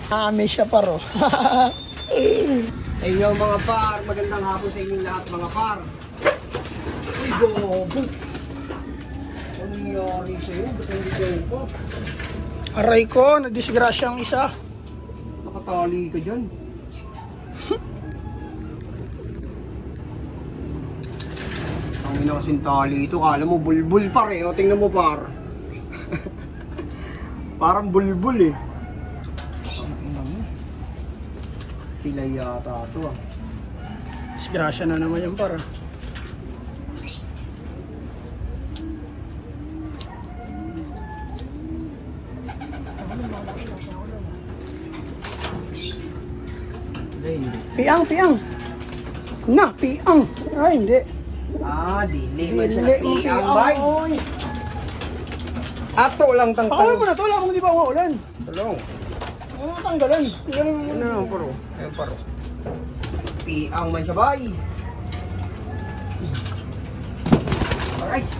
May siya paro. Ayun mga par, magandang hapon sa inyong lahat mga par. Uy, gobo. Ano nangyari sa'yo? Ba't hindi gobo? Aray ko, nadisgrasya ang isa. Nakatali ka dyan. Ang ina kasing tali ito, kala mo bulbul par eh. O, tingnan mo par. Parang bulbul eh. Pilay yata ito ah. Disgrasya na naman yung para. Piang. Na, piang. Ay, hindi. Ah, dili man siya piang bay. Ato lang tangtang. Pakawin mo na to, wala kung di ba uulan. Tulong. Ano tanggalan? Ano naman paro? Ayun paro. Piang man siya bay. Alright.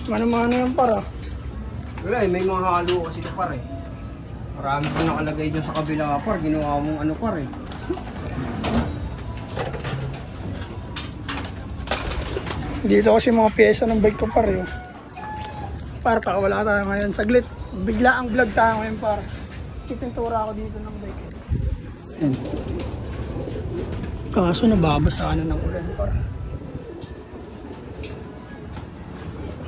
Mana-mana yung para. Wala eh, may mga halo kasi ito par eh. Marami pang nakalagay dyan sa kabila par. Ginawa mong ano par eh. Dito kasi mga pyesa ng bike ko par yun. Para wala tayo ngayon. Saglit. Bigla ang vlog tayo ngayon par. Ipintura ako dito ng bike. Yan. Kaso nababasa na ng ulan par.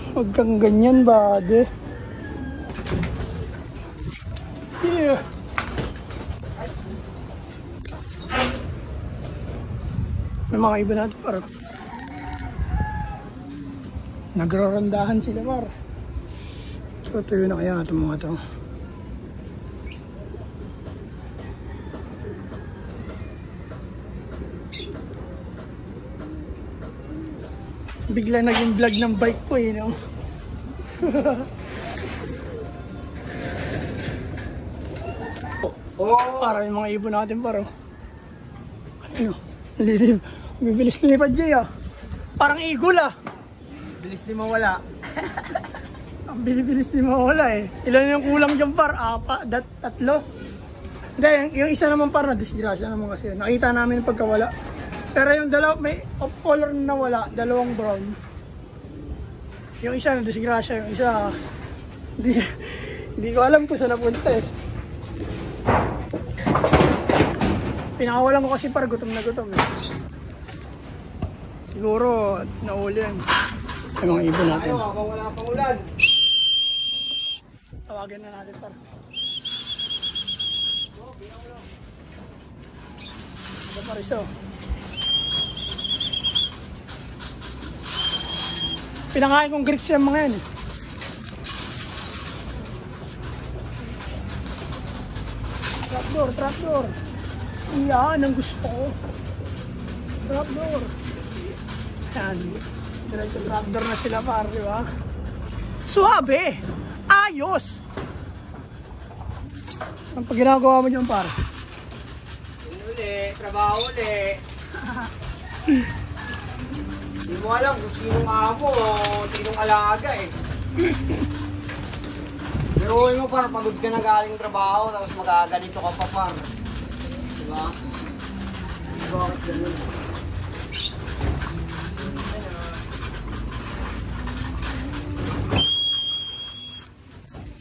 Huwag kang ganyan bade. Yeah. May mga iba natin par. Nagrarandahan sila par. So tuyo na kaya itong mga ito. Bigla naging vlog ng bike ko eh, no? Para yung mga ibon natin paro. Ano? Bibilis lumipad Jay ah. Parang igol ah. Bilis di mawala. Ang bilis di mawala eh. Ilan yung kulang dyan par? Tatlo? Hindi, yung isa naman par na disgrasya naman kasi. Nakita namin yung pagkawala. Pero yung dalawa, may off color na wala, dalawang brown. Yung isa na disgrasya, yung isa hindi ko alam kung saan napunta eh. Pinakawalan ko kasi par gutom na gutom eh. Siguro nauli yan. Yung mga ibon natin. Ayaw, habang wala pang ulan. Tawagin na natin par. Ito par iso. Pinakain kong grits yung mga yan eh. Trapdoor. Yan ang gusto ko. Trapdoor. Yan. Diretso trapdoor na sila par, di ba? Suabe! Ayos! Ang pag ginagawa mo dyan par? Uli, trabaho uli. Hindi mo alam kung sinong amo o sinong alaga eh. Pero mo par, pagod ka na galing trabaho tapos magaganito ka pa par. Diba? Bakit ganun?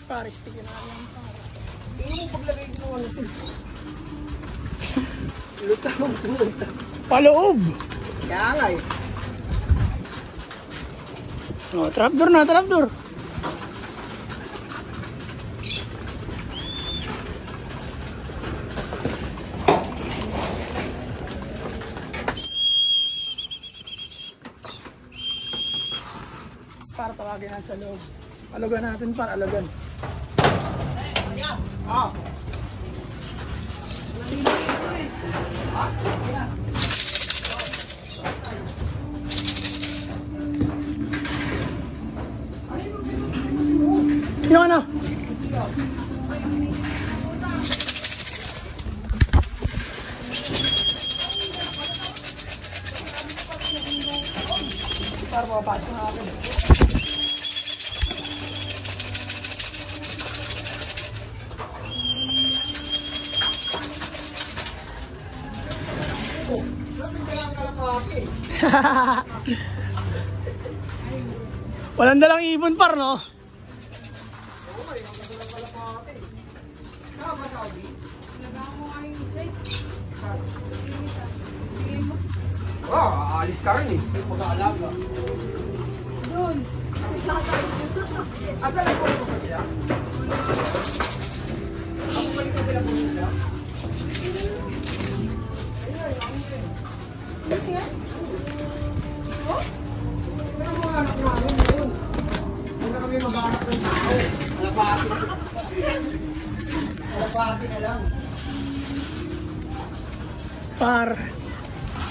Paris, tignan na lang par. Tingnan mo paglagay ko ano ito. Lutang. Paloob! Kaya nga eh. Oh, trapdoor na, trapdoor. Para tawagin natin sa loob. Alugan natin para alugan. Ah. Yung ano? Para makapasok na akin. Oh, lapit ka lang kalapaki. Walang dalang ibon par, no? Okay, ang ganda ng kalapaki. Tama, Sabi? Nagawa mo nga yung isa. Wow, aalis ka rin eh. May mag-aalaga. Doon. Asan na po ba sila? Ako balik na sila po sila? Oh? Pero mga anak namin yun. Huwag na kami mag-anak ng tao. Kalapati. Kalapati na lang. Par.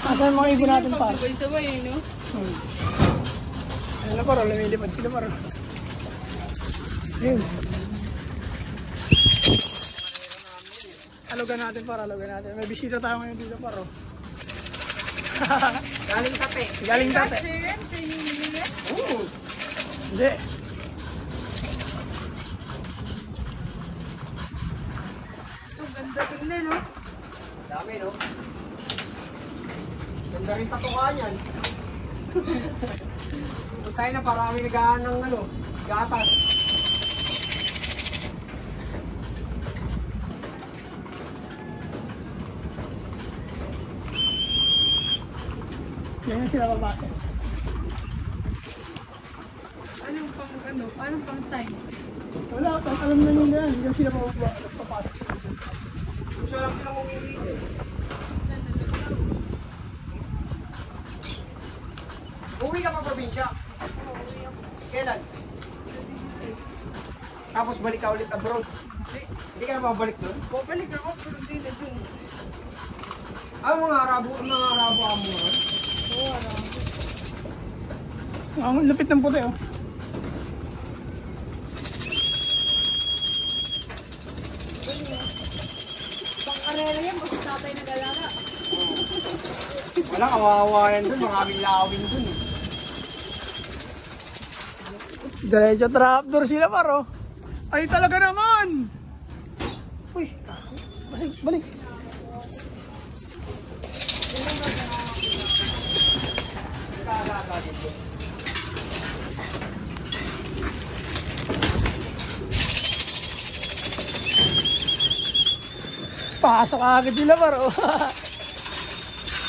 Asan mga ibon natin par? Sabay-sabay eh, no? Ayun na par, lumilipad sila par. Ayun. Alogan natin par, alogan natin. May bisita tayo ngayon dito par. Oh. Galing kape. Galing tate. Oo. Hindi. Ang ganda tingnan, no? Dami, no? Ganda rin patukaan yan. Ito tayo na parami nagahan ng ano, gatas. Yan sila babasa. Anong pang, ano? Anong pang sign? Wala, alam na nila yan. Yan sila papasok. Gusto lang silang umili eh. Uwi ka pa probinsya? Kailan? Tapos balik ka ulit abroad? Hindi ka na mabalik doon? Babalik ako, pero hindi na dun. Mga Arabo amo nga. Oo, ano? Ang lupit ng puti, oh. Pang-karera yan, basta tatay nag-alaga. Wala, kawawa yan doon. Maraming lawin doon eh. Diretso trapdoor sila par, oh. Ay talaga naman! Uy, balik, balik. Pasok agad sila par, oh.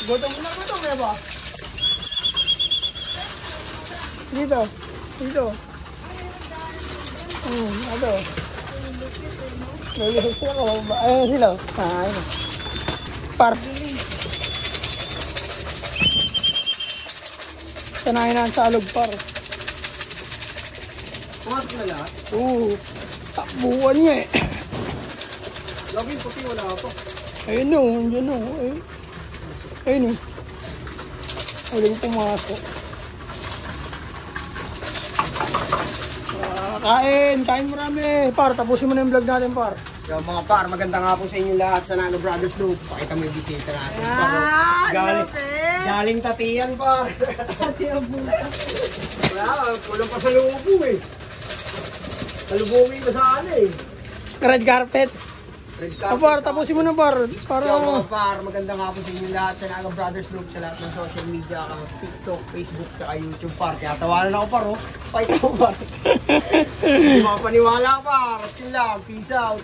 Gutom eh ba? Dito, dito. Ano? Lulihit sila ko. Ayun sila. Ayun. Par. Sanayin na ang salog par. Pumasok na lahat? Takbuhan niya eh. Laging puti wala ako. Ayun o, yun o. Ayun o. Ayun pumasok. Kain marami. Par, tapusin mo na yung vlog natin par. So mga par, maganda nga po sa inyo lahat sa Naga Brothers Loop. Pakita mo yung bisita natin. Galing Tatiyan par. Tatiyan muna. Wala, kulang pa sa lubo eh. Salubungin ka sa ano eh. Red carpet. Red Par, tapusin mo na par. Para... So mga par, maganda nga po sa inyo lahat sa Naga Brothers Loop sa lahat ng social media, TikTok, Facebook, tsaka YouTube par. Kaya tawanan ako par oh. Fight ako par. Hindi makapaniwala par. Still lang, peace out.